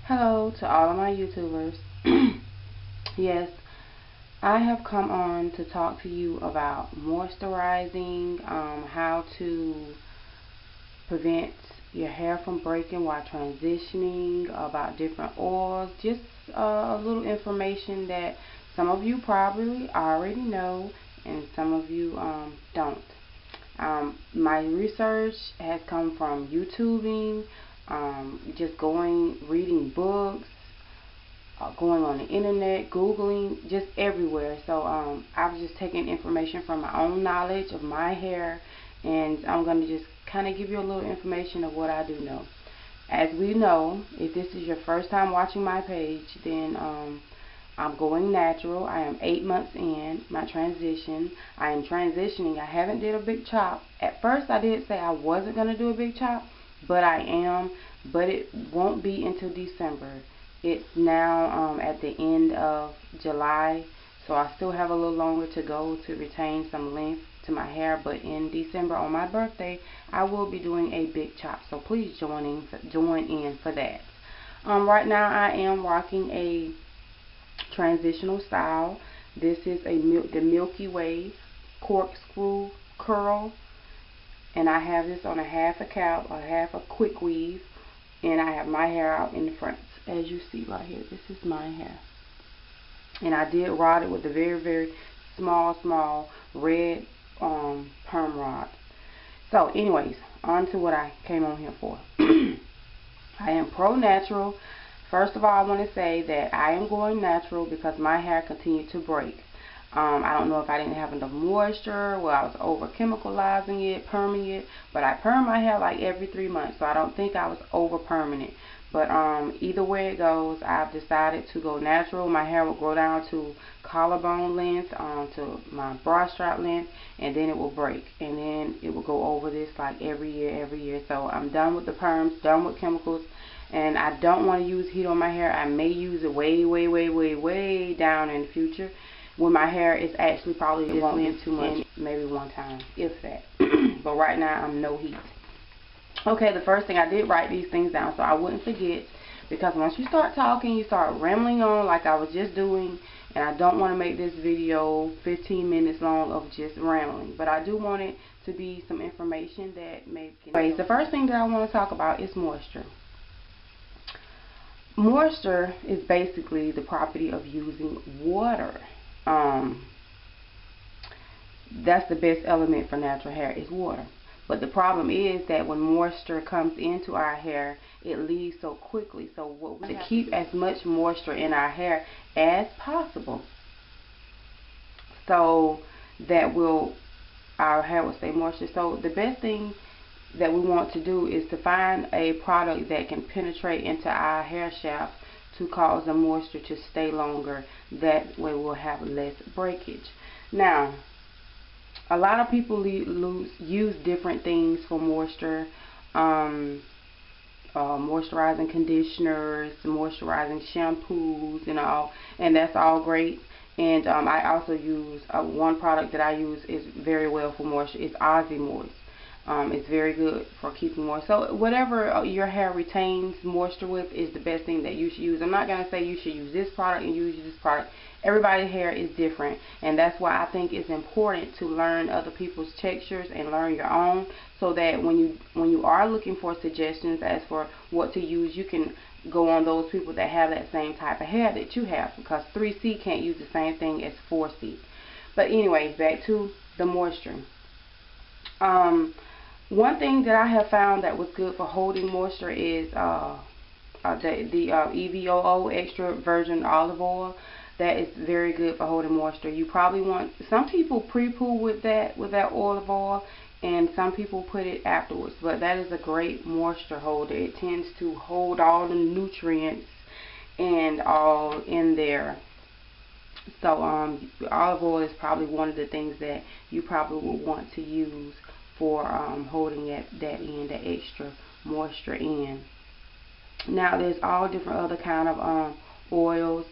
Hello to all of my YouTubers. Yes, I have come on to talk to you about moisturizing, how to prevent your hair from breaking while transitioning, about different oils, just a little information that some of you probably already know and some of you don't. My research has come from YouTubing, just reading books, going on the internet, Googling, just everywhere. So I was just taking information from my own knowledge of my hair, and I'm going to just kind of give you a little information of what I do know. As we know, if this is your first time watching my page, then I'm going natural. I am 8 months in my transition. I am transitioning. I haven't did a big chop. At first I did say I wasn't going to do a big chop, but I am. But it won't be until December. It's now at the end of July, so I still have a little longer to go to retain some length to my hair. But in December, on my birthday, I will be doing a big chop. So please join in for that. Right now I am rocking a transitional style. This is the Milky Way corkscrew curl, and I have this on a half a cap, a half a quick weave, and I have my hair out in the front. As you see right here, this is my hair, and I did rod it with a very small red perm rod. So anyways, on to what I came on here for. I am pro natural. First of all, I want to say that I am going natural because my hair continued to break. I don't know if I didn't have enough moisture, well, I was over chemicalizing it, perming it, but I perm my hair like every 3 months, so I don't think I was over perming it. But either way it goes, I've decided to go natural. My hair will grow down to collarbone length, to my bra strap length, and then it will break, and then it will go over this like every year. So I'm done with the perms, done with chemicals, and I don't want to use heat on my hair. I may use it way down in the future when my hair is actually probably just won't too much, maybe one time, if that. But right now I'm no heat. Okay, the first thing, I did write these things down so I wouldn't forget, because once you start talking, you start rambling on like I was just doing, and I don't want to make this video 15 minutes long of just rambling, but I do want it to be some information that may. Anyways, the first thing that I want to talk about is moisture. Moisture is basically the property of using water. That's the best element for natural hair, is water. But the problem is that when moisture comes into our hair, it leaves so quickly. So what we have to keep as much moisture in our hair as possible, so that our hair will stay moisture. So the best thing that we want to do is to find a product that can penetrate into our hair shaft to cause the moisture to stay longer. That way we'll have less breakage. Now, a lot of people use different things for moisture, moisturizing conditioners, moisturizing shampoos, and all, and that's all great. And I also use one product that I use is very well for moisture. It's Aussie Moist. It's very good for keeping moist. So whatever your hair retains moisture with is the best thing that you should use. I'm not going to say you should use this product and use this product. Everybody's hair is different, and that's why I think it's important to learn other people's textures and learn your own, so that when you are looking for suggestions as for what to use, you can go on those people that have that same type of hair that you have, because 3C can't use the same thing as 4C. But anyways, back to the moisture. One thing that I have found that was good for holding moisture is the EVOO extra virgin olive oil. That is very good for holding moisture. You probably want, some people pre-poo with that olive oil, and some people put it afterwards, but that is a great moisture holder. It tends to hold all the nutrients and all in there. So olive oil is probably one of the things that you probably would want to use for holding that extra moisture in. Now there's all different other kind of oils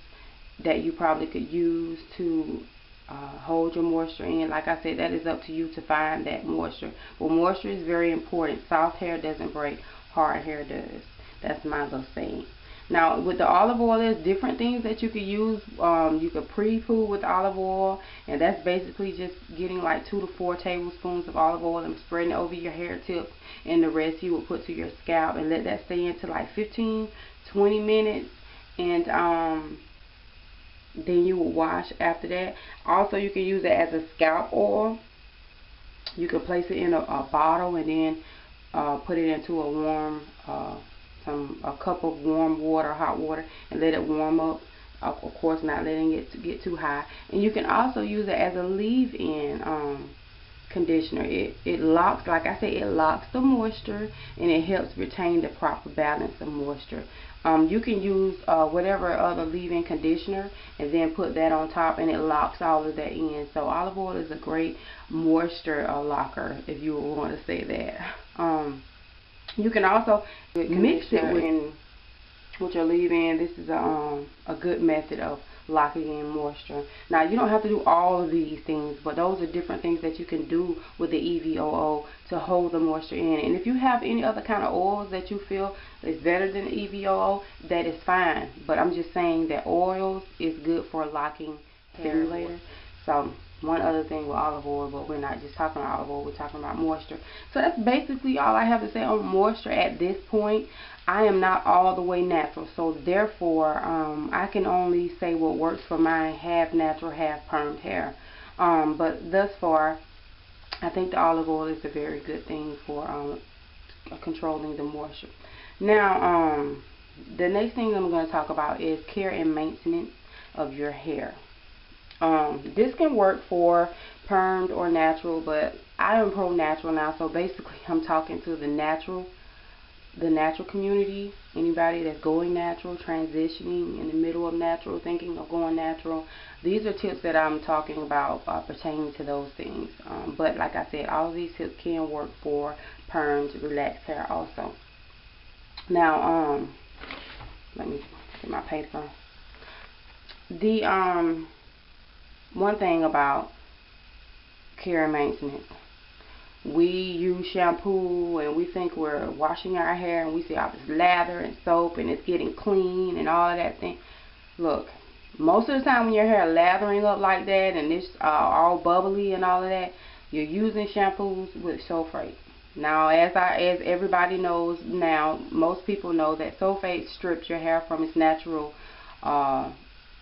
that you probably could use to hold your moisture in. Like I said, that is up to you to find that moisture. But moisture is very important. Soft hair doesn't break, hard hair does. That's my little saying. Now with the olive oil, there's different things that you could use. You could pre-poo with olive oil, and that's basically just getting like 2 to 4 tablespoons of olive oil and spreading it over your hair tips, and the rest you will put to your scalp and let that stay into like 15-20 minutes, and then you will wash after that. Also, you can use it as a scalp oil. You can place it in a bottle and then put it into a warm a cup of warm water, hot water, and let it warm up. Of course, not letting it get too high. And you can also use it as a leave-in conditioner. It locks, like I said, it locks the moisture, and it helps retain the proper balance of moisture. You can use whatever other leave-in conditioner and then put that on top, and it locks all of that in. So olive oil is a great moisture locker, if you would want to say that. You can also mix it with your leave-in. This is a good method of locking in moisture. Now, you don't have to do all of these things, but those are different things that you can do with the EVOO to hold the moisture in. And if you have any other kind of oils that you feel is better than EVOO, that is fine. But I'm just saying that oils is good for locking hair later. So one other thing with olive oil, but we're not just talking about olive oil, we're talking about moisture. So that's basically all I have to say on moisture at this point. I am not all the way natural, so therefore I can only say what works for my half natural, half permed hair. But thus far, I think the olive oil is a very good thing for controlling the moisture. Now, the next thing I'm going to talk about is care and maintenance of your hair. This can work for permed or natural, but I am pro natural now, so basically I'm talking to the natural community, anybody that's going natural, transitioning in the middle of natural, thinking of going natural. These are tips that I'm talking about pertaining to those things. But like I said, all of these tips can work for permed, relaxed hair also. Now, let me get my paper. The one thing about care and maintenance, we use shampoo and we think we're washing our hair and we see all this lather and soap and it's getting clean and all of that thing. Look, most of the time when your hair lathering up like that and it's all bubbly and all of that, you're using shampoos with sulfate. Now, as everybody knows now, most people know that sulfate strips your hair from its natural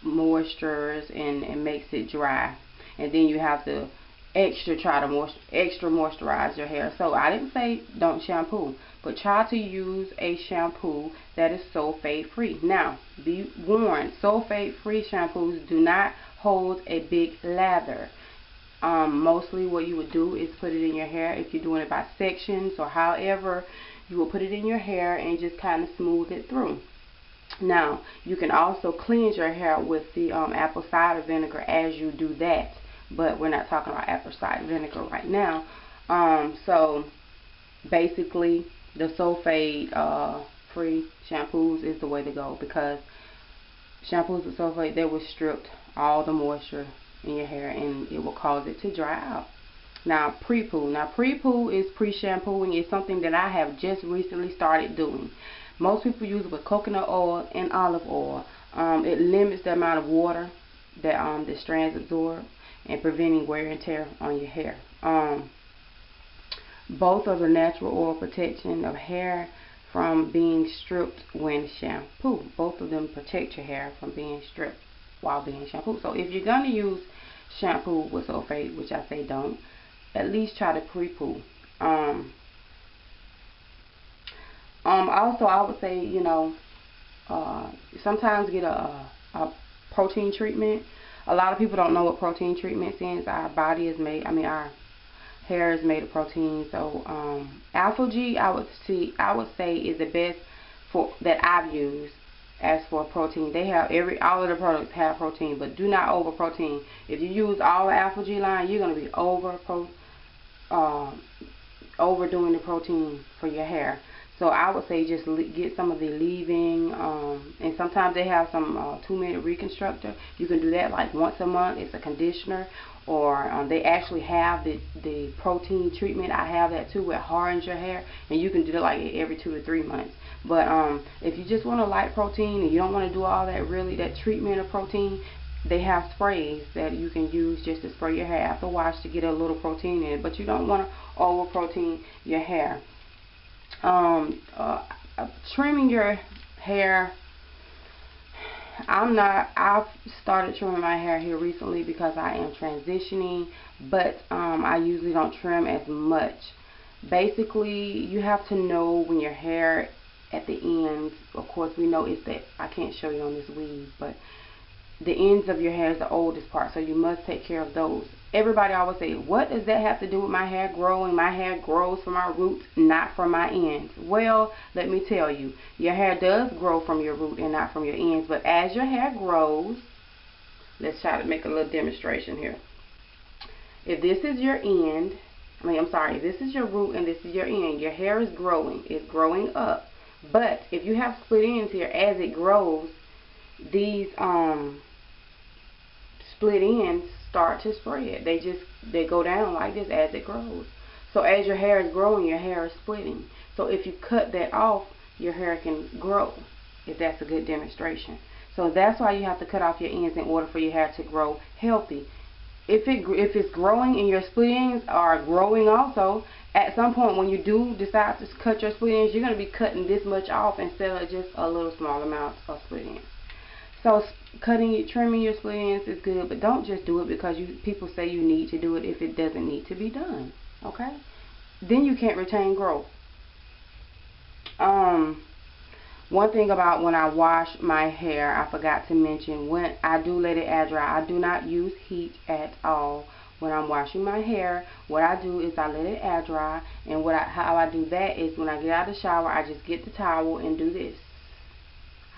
moistures and makes it dry, and then you have to extra moisturize your hair. So I didn't say don't shampoo, but try to use a shampoo that is sulfate free. Now, be warned, sulfate free shampoos do not hold a big lather. Mostly what you would do is put it in your hair. If you're doing it by sections or however, you will put it in your hair and just kind of smooth it through. Now, you can also cleanse your hair with the apple cider vinegar as you do that, but we're not talking about apple cider vinegar right now. So basically, the sulfate free shampoos is the way to go, because shampoos with sulfate, they will strip all the moisture in your hair and it will cause it to dry out. Now, pre-poo. Now, pre-poo is pre-shampooing. It's something that I have just recently started doing. Most people use it with coconut oil and olive oil. It limits the amount of water that the strands absorb and preventing wear and tear on your hair. Both are the natural oil protection of hair from being stripped when shampooed. Both of them protect your hair from being stripped while being shampooed. So if you're going to use shampoo with sulfate, which I say don't, at least try to pre-poo. Also, I would say, you know, sometimes get a protein treatment. A lot of people don't know what protein treatment is. Our body is made, our hair is made of protein. So Alpha G, I would say is the best that I've used as for protein. They have all of the products have protein, but do not over protein. If you use all the Alpha G line, you're going to be overdoing the protein for your hair. So I would say just get some of the leave-in, and sometimes they have some 2-minute reconstructor. You can do that like once a month. It's a conditioner, or they actually have the protein treatment. I have that too, where it hardens your hair, and you can do it like every 2 to 3 months. But if you just want a light protein and you don't want to do all that that treatment of protein, they have sprays that you can use just to spray your hair after wash to get a little protein in it. But you don't want to over protein your hair. Trimming your hair, I've started trimming my hair here recently because I am transitioning, but I usually don't trim as much. Basically, you have to know when your hair at the ends, of course we know it's that, I can't show you on this weave, but the ends of your hair is the oldest part, so you must take care of those. Everybody always say, what does that have to do with my hair growing? My hair grows from my roots, not from my ends. Well, let me tell you, your hair does grow from your root and not from your ends, but as your hair grows, let's try to make a little demonstration here. If this is your end, if this is your root and this is your end, your hair is growing. It's growing up. But if you have split ends here, as it grows, these split ends start to spread. They go down like this as it grows. So as your hair is growing, your hair is splitting. So if you cut that off, your hair can grow, if that's a good demonstration. So that's why you have to cut off your ends in order for your hair to grow healthy. If it's growing and your split ends are growing also, at some point when you do decide to cut your split ends, you're going to be cutting this much off instead of just a little small amount of split ends. So trimming your split ends is good, but don't just do it because people say you need to do it if it doesn't need to be done. Okay? Then you can't retain growth. One thing about when I wash my hair, I forgot to mention, when I do let it air dry, I do not use heat at all. When I'm washing my hair, what I do is I let it air dry, and how I do that is when I get out of the shower, I just get the towel and do this.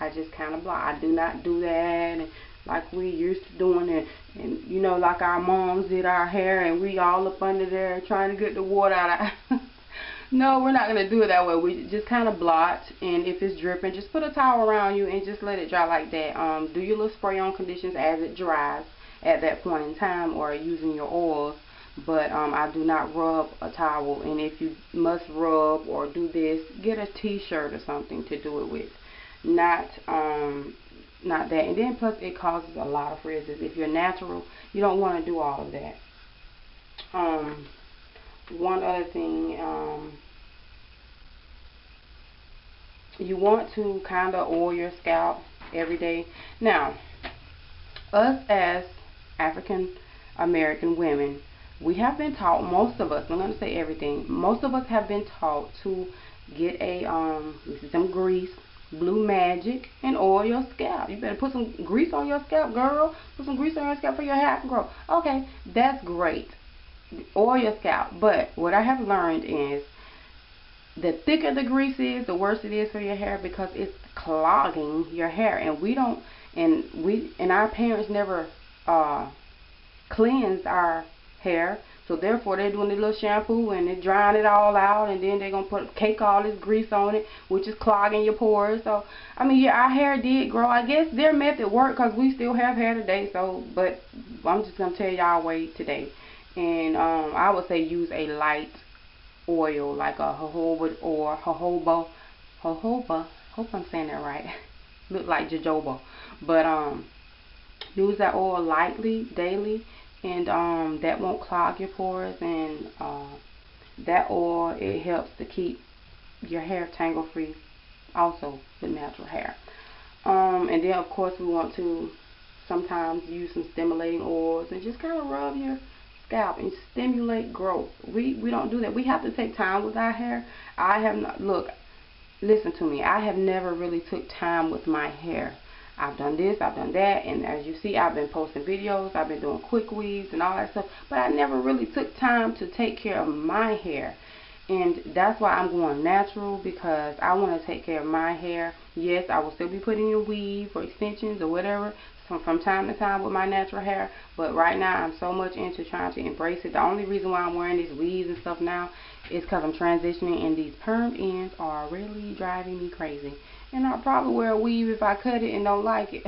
I just kind of block. I do not do that and like we used to doing it, and you know, like our moms did our hair and we all up under there trying to get the water out of No, we're not going to do it that way. We just kind of blot, and if it's dripping, just put a towel around you and just let it dry like that. Do your little spray on conditions as it dries at that point in time, or using your oils. But I do not rub a towel, and if you must rub or do this, get a t-shirt or something to do it with. Not that. And then plus it causes a lot of frizzes. If you're natural, you don't want to do all of that. One other thing, you want to kind of oil your scalp every day. Now, us as African American women, we have been taught, most of us, I'm going to say everything, most of us have been taught to get some grease, Blue Magic, and oil your scalp. You better put some grease on your scalp, girl. Put some grease on your scalp for your hair to grow. Okay, that's great. Oil your scalp. But what I have learned is the thicker the grease is, the worse it is for your hair, because it's clogging your hair. And our parents never cleansed our hair, so therefore they're doing a little shampoo and they're drying it all out, and then they're gonna cake all this grease on it, which is clogging your pores. So I mean, yeah, our hair did grow. I guess their method worked because we still have hair today. So, but I'm just gonna tell y'all way today. And I would say use a light oil like a jojoba or jojoba. Hope I'm saying that right. Look like jojoba, but use that oil lightly daily, and that won't clog your pores. And that oil, it helps to keep your hair tangle free, also with natural hair. And then of course we want to sometimes use some stimulating oils and just kind of rub your scalp and stimulate growth. We don't do that. We have to take time with our hair. I have not, look, listen to me, I have never really took time with my hair. I've done this, I've done that, and as you see, I've been posting videos, I've been doing quick weaves and all that stuff, but I never really took time to take care of my hair. And that's why I'm going natural, because I want to take care of my hair. Yes, I will still be putting in weave or extensions or whatever from time to time with my natural hair, but right now I'm so much into trying to embrace it. The only reason why I'm wearing these weaves and stuff now is because I'm transitioning, and these perm ends are really driving me crazy. And I'll probably wear a weave if I cut it and don't like it.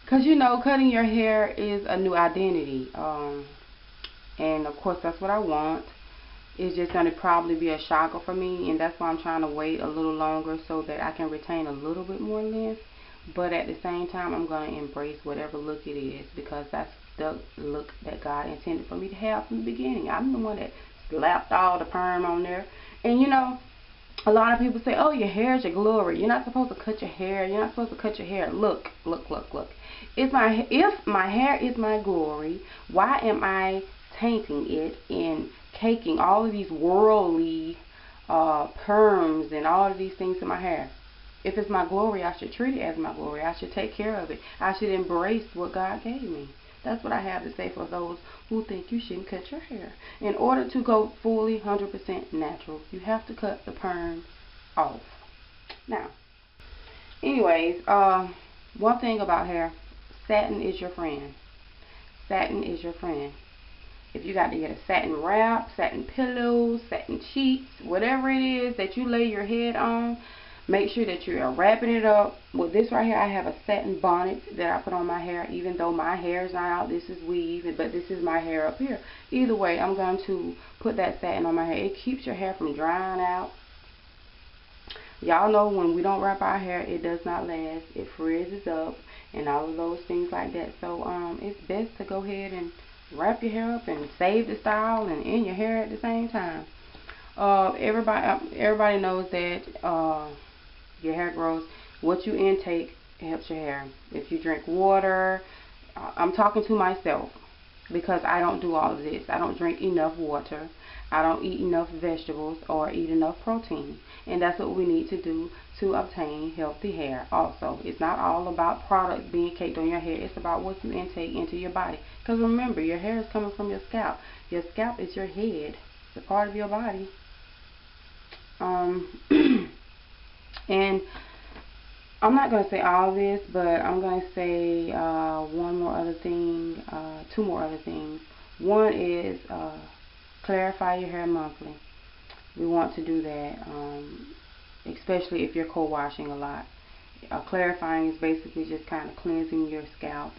Because, you know, cutting your hair is a new identity. And of course that's what I want. it's just going to probably be a shocker for me, and that's why I'm trying to wait a little longer so that I can retain a little bit more length. But at the same time, I'm going to embrace whatever look it is, because that's the look that God intended for me to have from the beginning. I'm the one that slapped all the perm on there. And you know, a lot of people say, oh, your hair is your glory. You're not supposed to cut your hair. You're not supposed to cut your hair. Look, look, look, look. If my hair is my glory, why am I tainting it and caking all of these worldly perms and all of these things in my hair? If it's my glory, I should treat it as my glory. I should take care of it. I should embrace what God gave me. That's what I have to say for those who think you shouldn't cut your hair. In order to go fully 100% natural, you have to cut the perm off. Now, anyways, one thing about hair, satin is your friend. Satin is your friend. If you got to get a satin wrap, satin pillows, satin sheets, whatever it is that you lay your head on, make sure that you are wrapping it up. With this right here, I have a satin bonnet that I put on my hair, even though my hair is not out. This is weave, but this is my hair up here. Either way, I'm going to put that satin on my hair. It keeps your hair from drying out. Y'all know when we don't wrap our hair, it does not last. It frizzes up and all of those things like that. So it's best to go ahead and wrap your hair up and save the style and in your hair at the same time. Everybody knows that your hair grows. What you intake helps your hair. If you drink water, I'm talking to myself because I don't do all of this. I don't drink enough water. I don't eat enough vegetables or eat enough protein. And that's what we need to do to obtain healthy hair also. It's not all about products being caked on your hair. It's about what you intake into your body. Because remember, your hair is coming from your scalp. Your scalp is your head. It's a part of your body. And I'm not going to say all this, but I'm going to say two more other things. One is clarify your hair monthly. We want to do that, especially if you're co-washing a lot. Clarifying is basically just kind of cleansing your scalp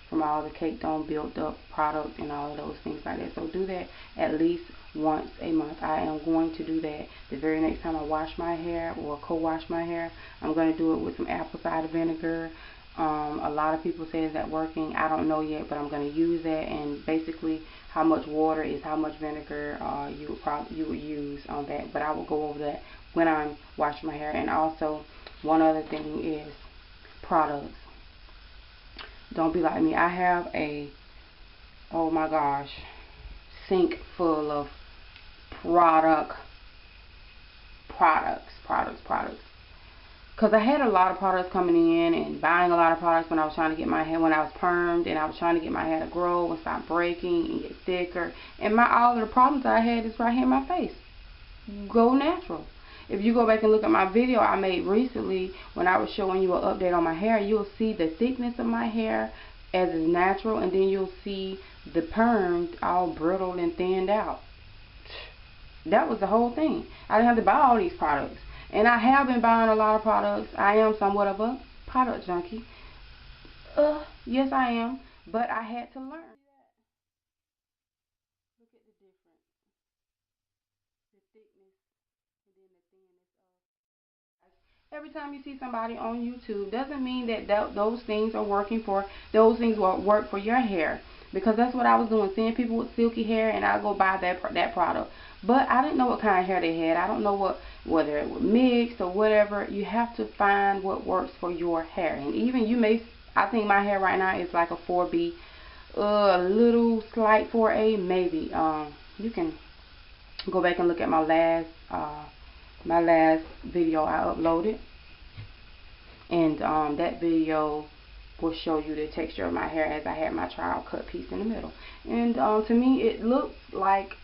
from all the caked on, built up products and all of those things like that. So do that at least once a month. I am going to do that the very next time I wash my hair or co-wash my hair. I'm going to do it with some apple cider vinegar. A lot of people say, is that working? I don't know yet, but I'm going to use that. And basically, how much water is how much vinegar you would use on that. But I will go over that when I'm washing my hair. And also, one other thing is products. Don't be like me. I have a, oh my gosh, sink full of products. Because I had a lot of products coming in and buying a lot of products when I was trying to get my hair, when I was permed, and I was trying to get my hair to grow and stop breaking and get thicker. And all of the problems that I had is right here in my face. Go natural. If you go back and look at my video I made recently when I was showing you an update on my hair, you'll see the thickness of my hair as is natural, and then you'll see the perm all brittle and thinned out. That was the whole thing. I didn't have to buy all these products. And I have been buying a lot of products. I am somewhat of a product junkie. Yes I am. But I had to learn. Look at the difference. The thickness and then the thinness of. Every time you see somebody on YouTube, doesn't mean that those things are working for, those things will work for your hair. Because that's what I was doing, seeing people with silky hair, and I go buy that product. But I didn't know what kind of hair they had. I don't know whether it was mixed or whatever. You have to find what works for your hair. And even I think my hair right now is like a 4B, a little slight 4A maybe. You can go back and look at my last video I uploaded, and that video will show you the texture of my hair as I had my trial cut piece in the middle. And to me it looks like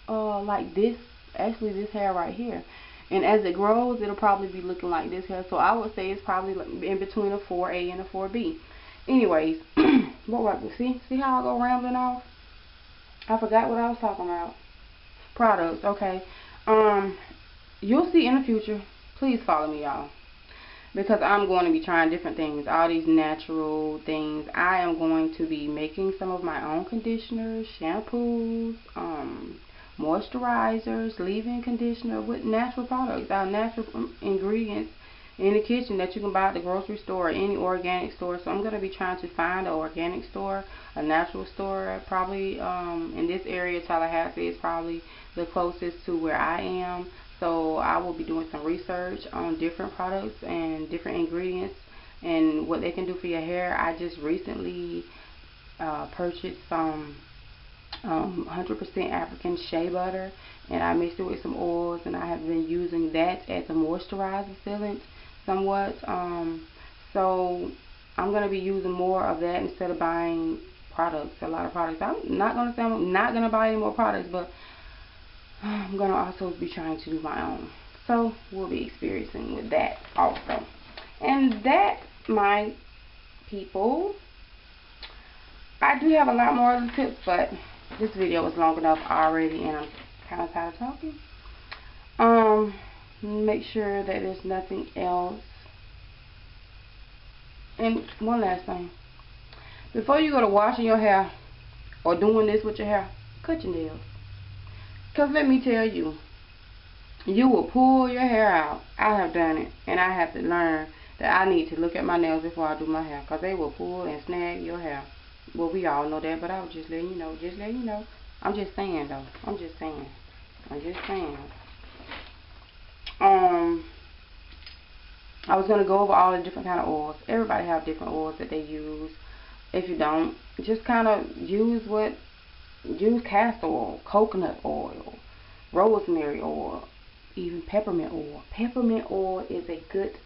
this, actually this hair right here. And as it grows, it'll probably be looking like this hair. So I would say it's probably in between a 4A and a 4B. Anyways, see how I go rambling off? I forgot what I was talking about. Products, okay. You'll see in the future. Please follow me, y'all, because I'm going to be trying different things, all these natural things. I am going to be making some of my own conditioners, shampoos, moisturizers, leave-in conditioner with natural products, our natural ingredients in the kitchen that you can buy at the grocery store or any organic store. So I'm going to be trying to find an organic store, a natural store. Probably in this area, Tallahassee is probably the closest to where I am. So I will be doing some research on different products and different ingredients and what they can do for your hair. I just recently purchased some 100% African shea butter, and I mixed it with some oils, and I have been using that as a moisturizer sealant somewhat. So I'm going to be using more of that instead of buying products, a lot of products. I'm not going to say I'm not going to buy any more products, but I'm going to also be trying to do my own. So we'll be experiencing with that also. And that, my people, I do have a lot more other tips, but this video was long enough already, and I'm kind of tired of talking. Make sure that there's nothing else. And one last thing. Before you go to washing your hair or doing this with your hair, cut your nails. Because let me tell you, you will pull your hair out. I have done it, and I have to learn that I need to look at my nails before I do my hair, because they will pull and snag your hair. Well, we all know that, but I was just letting you know. Just letting you know. I'm just saying, though. I'm just saying. I was going to go over all the different kind of oils. Everybody have different oils that they use. If you don't, just kind of use castor oil, coconut oil, rosemary oil, even peppermint oil. Peppermint oil is a good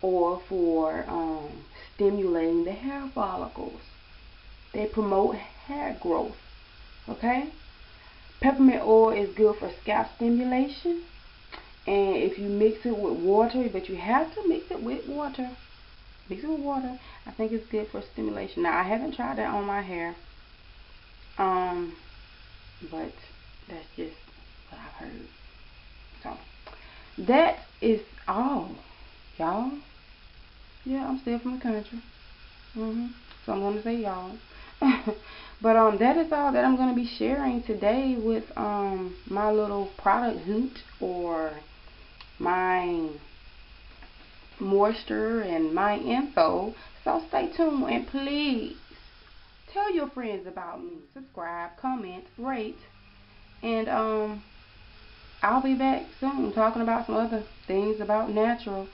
oil for stimulating the hair follicles. They promote hair growth. Okay? Peppermint oil is good for scalp stimulation. And if you mix it with water, but you have to mix it with water. Mix it with water. I think it's good for stimulation. Now, I haven't tried that on my hair. But that's just what I've heard. So, that is all, y'all. Yeah, I'm still from the country. So I'm going to say y'all. But that is all that I'm going to be sharing today with my little product hoot, or my moisture and my info. So stay tuned, and please tell your friends about me. Subscribe, comment, rate, and I'll be back soon talking about some other things about natural.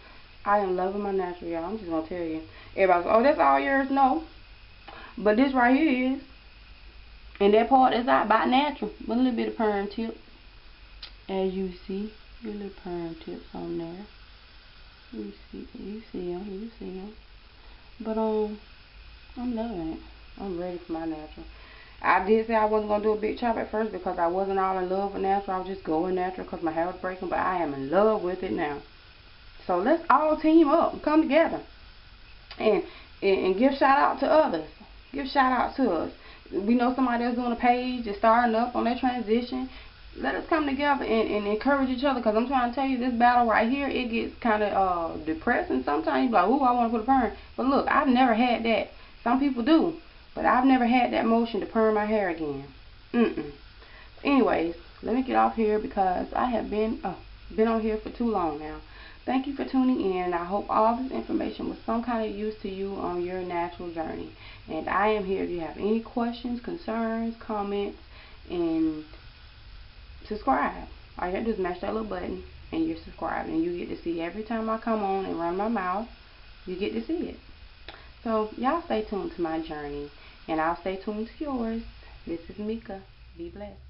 I am loving my natural, y'all. I'm just going to tell you. Everybody's, oh, that's all yours? No. But this right here is. And that part is out by natural. With a little bit of perm tip. As you see. A little perm tips on there. You see them. But, I'm loving it. I'm ready for my natural. I did say I wasn't going to do a big chop at first because I wasn't all in love with natural. I was just going natural because my hair was breaking. But I am in love with it now. So let's all team up and come together and give shout out to others. Give shout out to us. We know somebody else doing a page that's starting up on their transition. Let us come together and encourage each other, because I'm trying to tell you, this battle right here, it gets kind of depressing sometimes. You're like, ooh, I want to put a perm. But look, I've never had that. Some people do, but I've never had that motion to perm my hair again. Anyways, let me get off here because I have been on here for too long now. Thank you for tuning in, and I hope all this information was some kind of use to you on your natural journey. And I am here if you have any questions, concerns, comments, and subscribe. All you have to do is mash that little button, and you're subscribed, and you get to see every time I come on and run my mouth, you get to see it. So, y'all stay tuned to my journey, and I'll stay tuned to yours. This is Mika. Be blessed.